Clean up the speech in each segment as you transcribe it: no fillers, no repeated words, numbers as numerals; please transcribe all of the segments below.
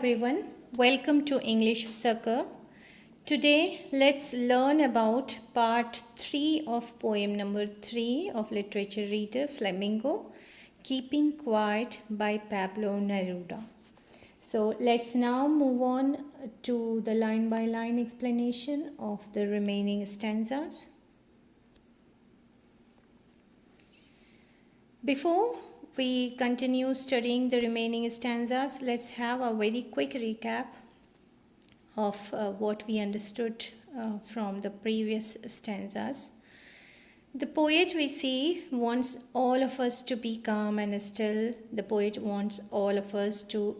everyone, welcome to English Succour. Today let's learn about part 3 of poem number 3 of literature reader Flamingo, Keeping Quiet by Pablo Neruda. So let's now move on to the line by line explanation of the remaining stanzas. Before we continue studying the remaining stanzas, let's have a very quick recap of what we understood from the previous stanzas. The poet, we see, wants all of us to be calm and still. The poet wants all of us to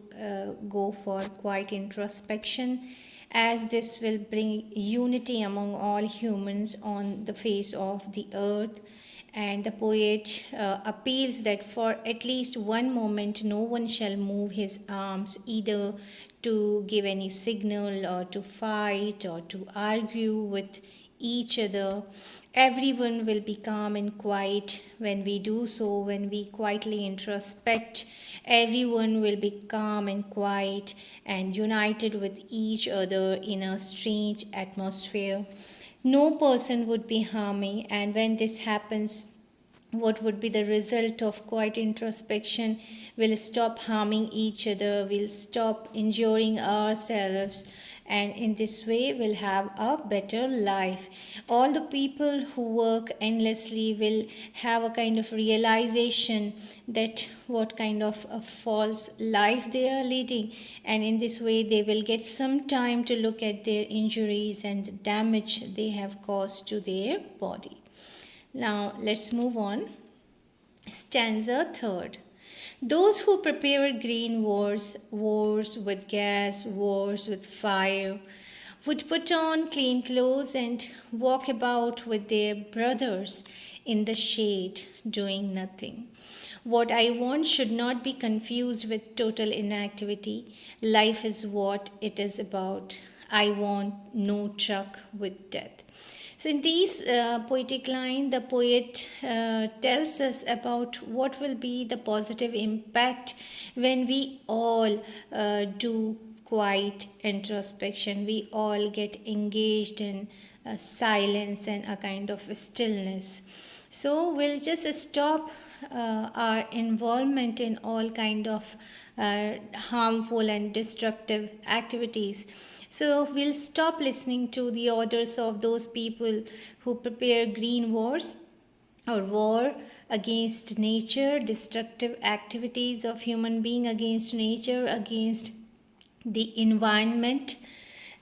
go for quiet introspection, as this will bring unity among all humans on the face of the earth. And the poet appeals that for at least one moment no one shall move his arms, either to give any signal or to fight or to argue with each other. Everyone will be calm and quiet when we do so, when we quietly introspect. Everyone will be calm and quiet and united with each other in a strange atmosphere. No person would be harming, and when this happens, what would be the result of quiet introspection? We'll stop harming each other, we'll stop injuring ourselves, and in this way we'll have a better life. All the people who work endlessly will have a kind of realization that what kind of a false life they are leading, and in this way they will get some time to look at their injuries and the damage they have caused to their body. Now let's move on. Stanza 3. Those who prepare green wars, wars with gas, wars with fire, would put on clean clothes and walk about with their brothers in the shade, doing nothing. What I want should not be confused with total inactivity. Life is what it is about. I want no truck with death. So in these poetic lines, the poet tells us about what will be the positive impact when we all do quiet introspection. We all get engaged in silence and a kind of stillness. So we'll just stop our involvement in all kind of harmful and destructive activities. So we'll stop listening to the orders of those people who prepare green wars or war against nature, destructive activities of human being against nature, against the environment,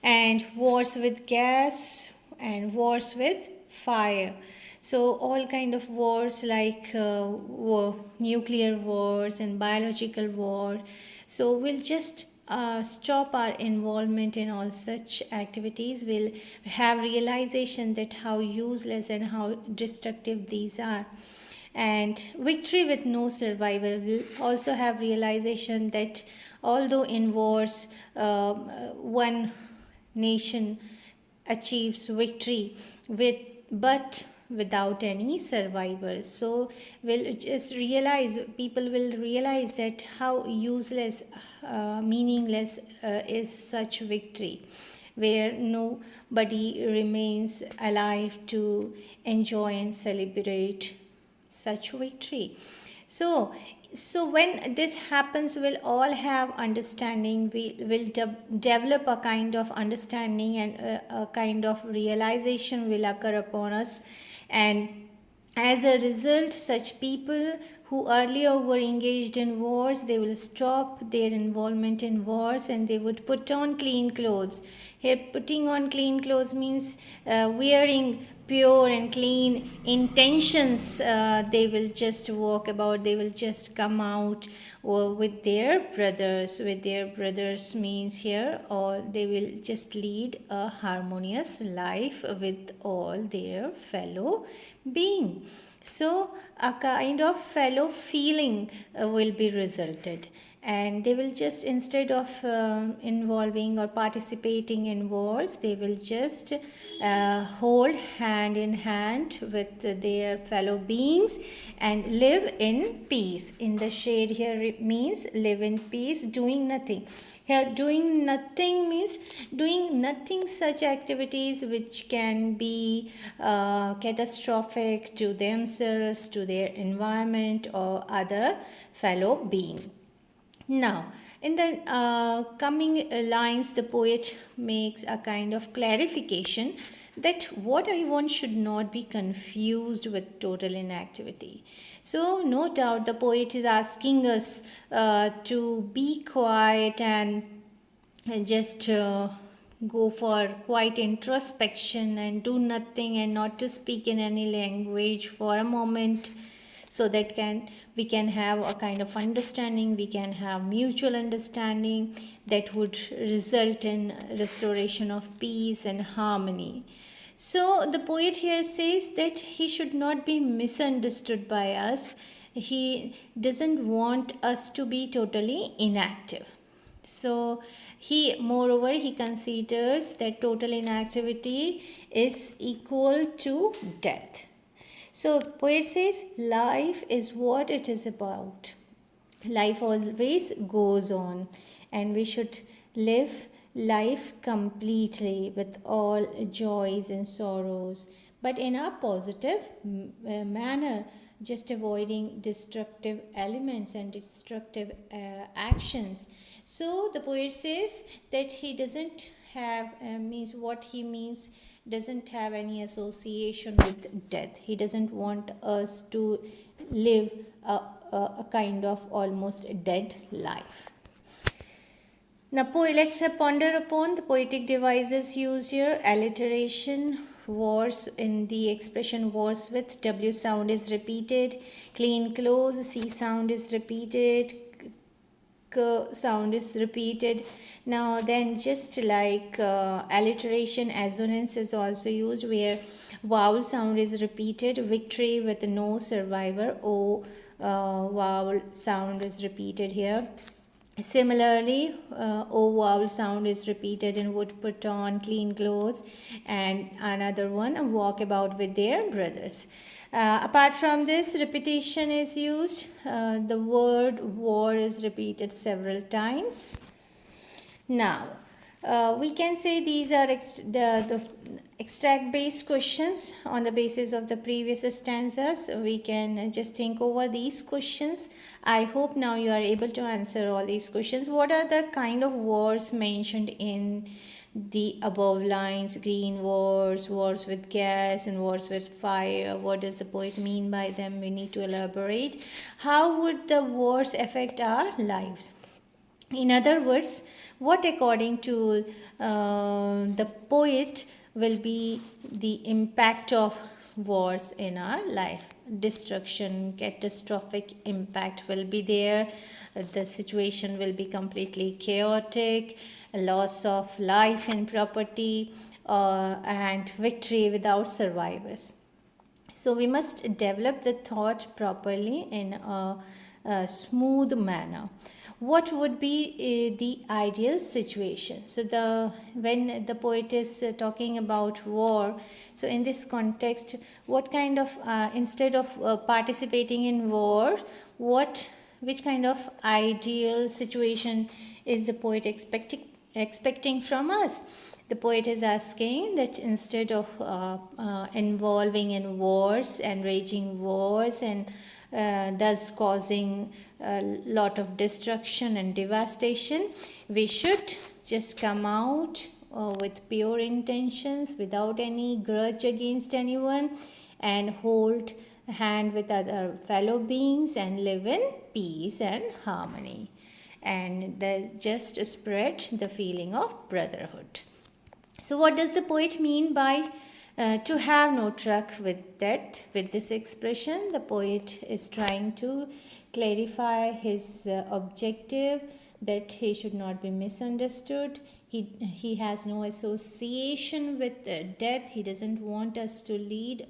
and wars with gas and wars with fire. So all kind of wars like nuclear wars and biological war. So we'll just stop our involvement in all such activities. We'll have realization that how useless and how destructive these are. And victory with no survival. We'll also have realization that although in wars one nation achieves victory but without any survivor. So we'll just realize, people will realize that how useless, meaningless is such victory, where nobody remains alive to enjoy and celebrate such victory. So when this happens, we'll all have understanding. We will develop a kind of understanding, and a kind of realization will occur upon us. And as a result, such people who earlier were engaged in wars, they will stop their involvement in wars and they would put on clean clothes. Here, putting on clean clothes means wearing pure and clean intentions. They will just walk about, they will just come out with their brothers. With their brothers means here, or they will just lead a harmonious life with all their fellow beings. So a kind of fellow feeling will be resulted, and they will just, instead of involving or participating in wars, they will just hold hand in hand with their fellow beings and live in peace. In the shade here, it means live in peace, doing nothing. Here, doing nothing means doing nothing such activities which can be catastrophic to themselves, to their environment, or other fellow being. Now, in the coming lines, the poet makes a kind of clarification that what I want should not be confused with total inactivity. So, no doubt, the poet is asking us to be quiet and just go for quiet introspection and do nothing and not to speak in any language for a moment, so that we can have a kind of understanding, we can have mutual understanding that would result in restoration of peace and harmony. So the poet here says that he should not be misunderstood by us. He doesn't want us to be totally inactive. So moreover, he considers that total inactivity is equal to death. So poet says life is what it is about. Life always goes on, and we should live life completely with all joys and sorrows, but in a positive manner, just avoiding destructive elements and destructive actions. So the poet says that he doesn't have means what he means doesn't have any association with death. He doesn't want us to live a kind of almost dead life. Now, let's ponder upon the poetic devices used here. Alliteration, words in the expression words with W sound is repeated. Clean clothes, C sound is repeated. K sound is repeated. Now then, just like alliteration, assonance is also used where vowel sound is repeated. Victory with no survivor, O vowel sound is repeated here. Similarly, O vowel sound is repeated in would put on clean clothes, and another one walk about with their brothers. Apart from this, repetition is used. The word war is repeated several times. Now, we can say these are the extract based questions on the basis of the previous stanzas. We can just think over these questions. I hope now you are able to answer all these questions. What are the kind of words mentioned in the above lines? Green wars, wars with gas, and wars with fire. What does the poet mean by them? We need to elaborate. How would the wars affect our lives? In other words, what according to the poet will be the impact of wars in our life? Destruction, catastrophic impact will be there. The situation will be completely chaotic, loss of life and property, and victory without survivors. So we must develop the thought properly in a smooth manner. What would be the ideal situation? So when the poet is talking about war, so in this context, what kind of instead of participating in war, which kind of ideal situation is the poet expecting from us? The poet is asking that instead of involving in wars and raging wars and thus causing a lot of destruction and devastation, we should just come out with pure intentions, without any grudge against anyone, and hold hand with other fellow beings and live in peace and harmony, and just spread the feeling of brotherhood. So what does the poet mean by to have no truck with death? With this expression, the poet is trying to clarify his objective, that he should not be misunderstood. He has no association with death. He doesn't want us to lead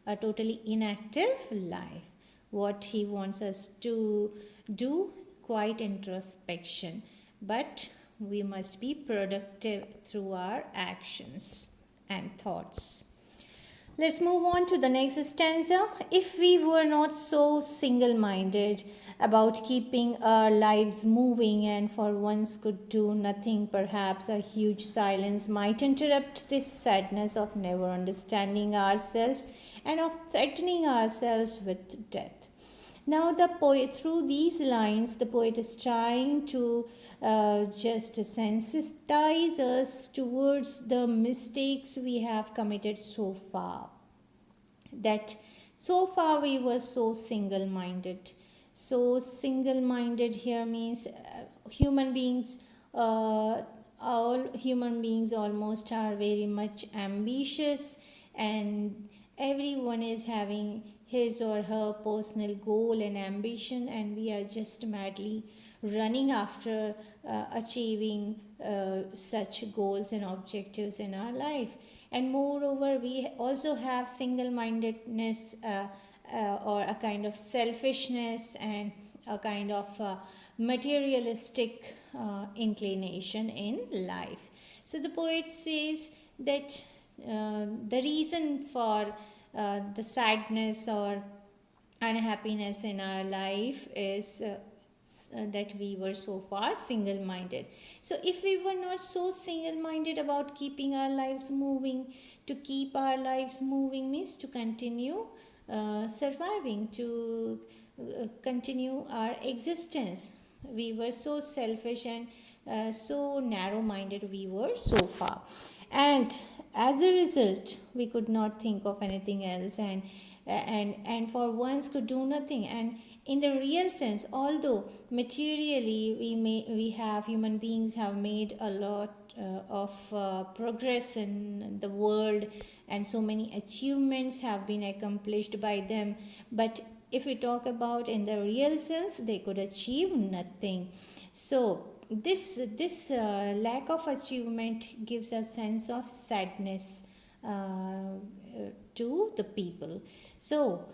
a totally inactive life. What he wants us to do, quite introspection, but we must be productive through our actions and thoughts. Let's move on to the next stanza. If we were not so single-minded, about keeping our lives moving, and for once could do nothing. Perhaps a huge silence might interrupt this sadness of never understanding ourselves and of threatening ourselves with death. Now, the poet, through these lines, the poet is trying to just sensitize us towards the mistakes we have committed so far. That so far we were so single minded. So, single minded here means human beings, all human beings almost are very much ambitious, and everyone is having his or her personal goal and ambition, and we are just madly running after achieving such goals and objectives in our life. And moreover, we also have single mindedness, or a kind of selfishness, and a kind of materialistic inclination in life. So the poet says that the reason for the sadness or unhappiness in our life is that we were so far single minded. So, if we were not so single minded about keeping our lives moving, to keep our lives moving means to continue surviving, to continue our existence. We were so selfish and so narrow minded, we were so far. And as a result, we could not think of anything else, and for once could do nothing. And in the real sense, although materially we have, human beings have made a lot of progress in the world, and so many achievements have been accomplished by them, but if we talk about in the real sense, they could achieve nothing. So this lack of achievement gives a sense of sadness to the people. So,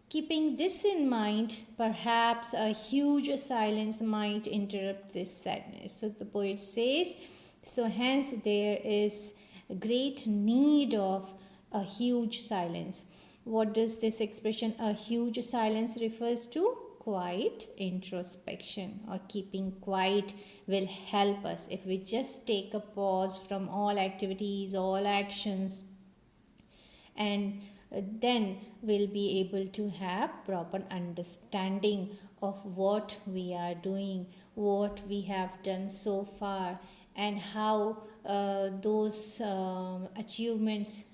keeping this in mind, perhaps a huge silence might interrupt this sadness. So the poet says, so hence there is a great need of a huge silence. What does this expression, a huge silence, refers to? Quiet introspection, or keeping quiet will help us. If we just take a pause from all activities, all actions, and then we'll be able to have proper understanding of what we are doing, what we have done so far, and how those achievements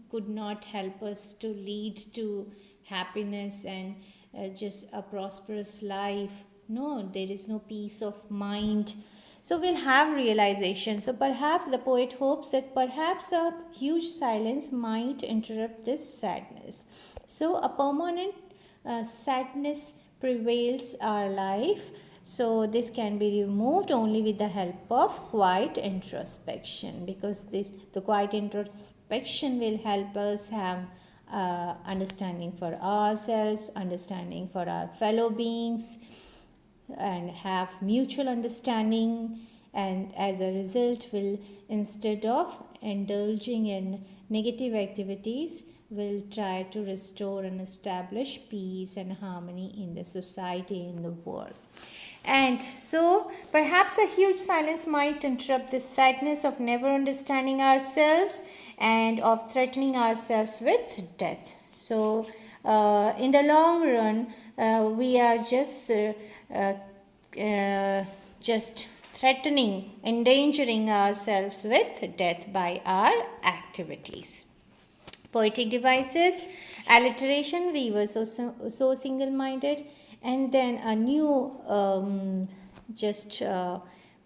could not help us to lead to happiness and just a prosperous life. No, there is no peace of mind. So we'll have realization. So perhaps the poet hopes that perhaps a huge silence might interrupt this sadness. So a permanent sadness prevails our life. So this can be removed only with the help of quiet introspection, because the quiet introspection will help us have understanding for ourselves, understanding for our fellow beings, and have mutual understanding, and as a result will, instead of indulging in negative activities, will try to restore and establish peace and harmony in the society, in the world. And so perhaps a huge silence might interrupt this sadness of never understanding ourselves and of threatening ourselves with death. So in the long run, we are just threatening, endangering ourselves with death by our activities. Poetic devices, alliteration, we were so single-minded, and then a new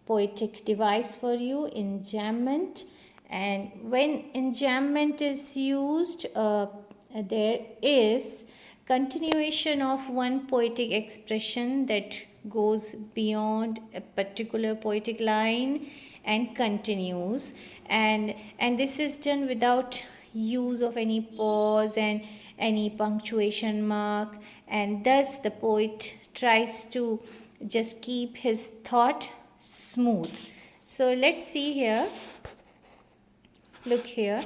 poetic device for you, enjambment. And when enjambment is used, there is continuation of one poetic expression that goes beyond a particular poetic line and continues, and this is done without use of any pause and any punctuation mark, and thus the poet tries to just keep his thought smooth. So let's see here, look here,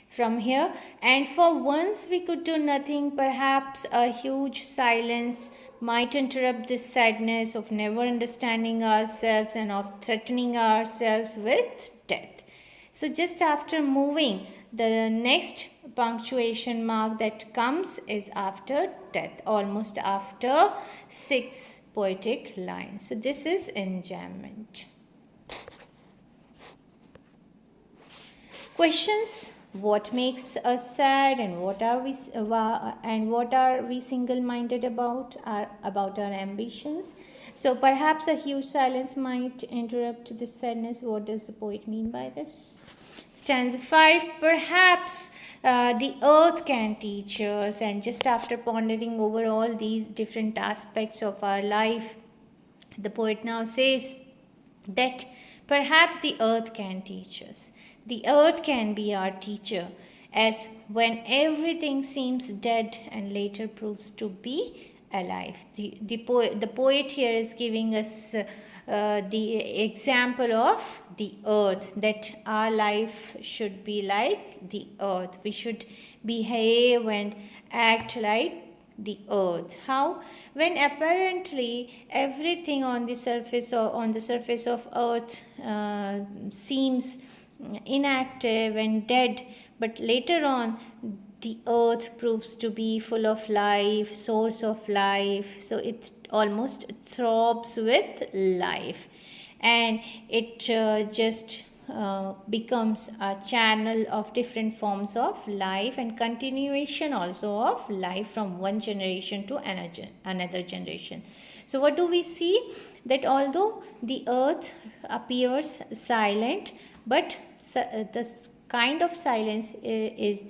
from here, and for once we could do nothing, perhaps a huge silence might interrupt this sadness of never understanding ourselves and of threatening ourselves with death. So just after moving, the next punctuation mark that comes is after death, almost after 6 poetic lines. So this is enjambment. Questions: what makes us sad, and what are we single-minded about our ambitions? So perhaps a huge silence might interrupt this sadness. What does the poet mean by this? Stanza 5, perhaps the earth can teach us. And just after pondering over all these different aspects of our life, the poet now says that perhaps the earth can teach us. The earth can be our teacher, as when everything seems dead and later proves to be alive. The poet here is giving us the example of the earth, that our life should be like the earth. We should behave and act like the earth. How? When apparently everything on the surface of earth seems inactive and dead, but later on the earth proves to be full of life, source of life. So it almost throbs with life, and it just becomes a channel of different forms of life and continuation also of life from one generation to another generation. So what do we see? That although the earth appears silent, but the kind of silence is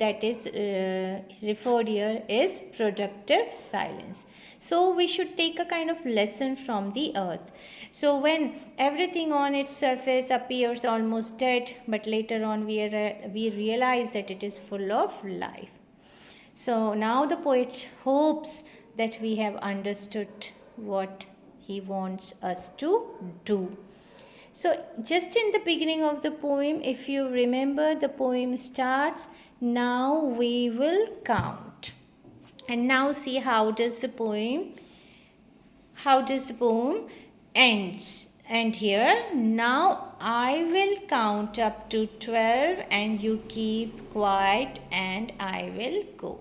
referred here is productive silence. So we should take a kind of lesson from the earth. So when everything on its surface appears almost dead, but later on we realize that it is full of life. So now the poet hopes that we have understood what he wants us to do. So just in the beginning of the poem, if you remember, the poem starts, now we will count. And now see how does the poem ends. And here, now I will count up to 12 and you keep quiet and I will go.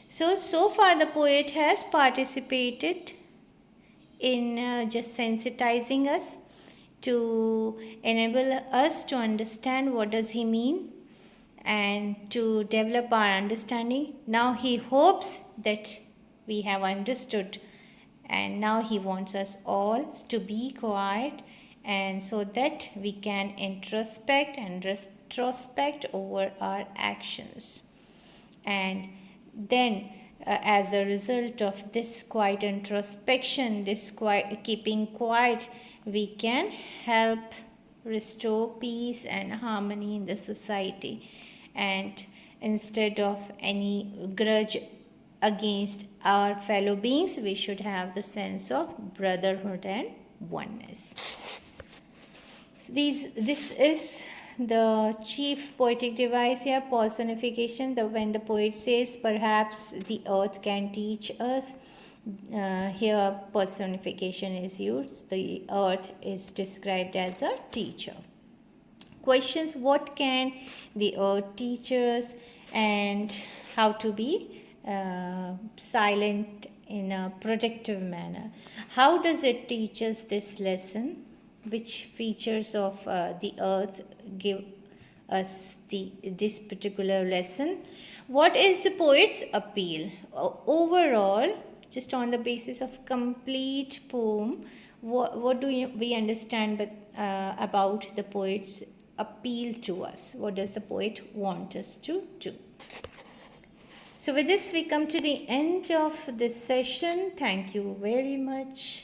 So far the poet has participated in just sensitizing us to enable us to understand what does he mean and to develop our understanding. Now he hopes that we have understood, and now he wants us all to be quiet, and so that we can introspect and retrospect over our actions. And then as a result of this quiet introspection, this keeping quiet, we can help restore peace and harmony in the society. And instead of any grudge against our fellow beings, we should have the sense of brotherhood and oneness. So this is the chief poetic device here, personification. When the poet says perhaps the earth can teach us, here personification is used. The earth is described as a teacher. Questions: what can the earth teach us, and how to be silent in a productive manner? How does it teach us this lesson? Which features of the earth give us this particular lesson? What is the poet's appeal? Overall, just on the basis of complete poem, what do we understand about the poet's appeal to us? What does the poet want us to do? So with this, we come to the end of this session. Thank you very much.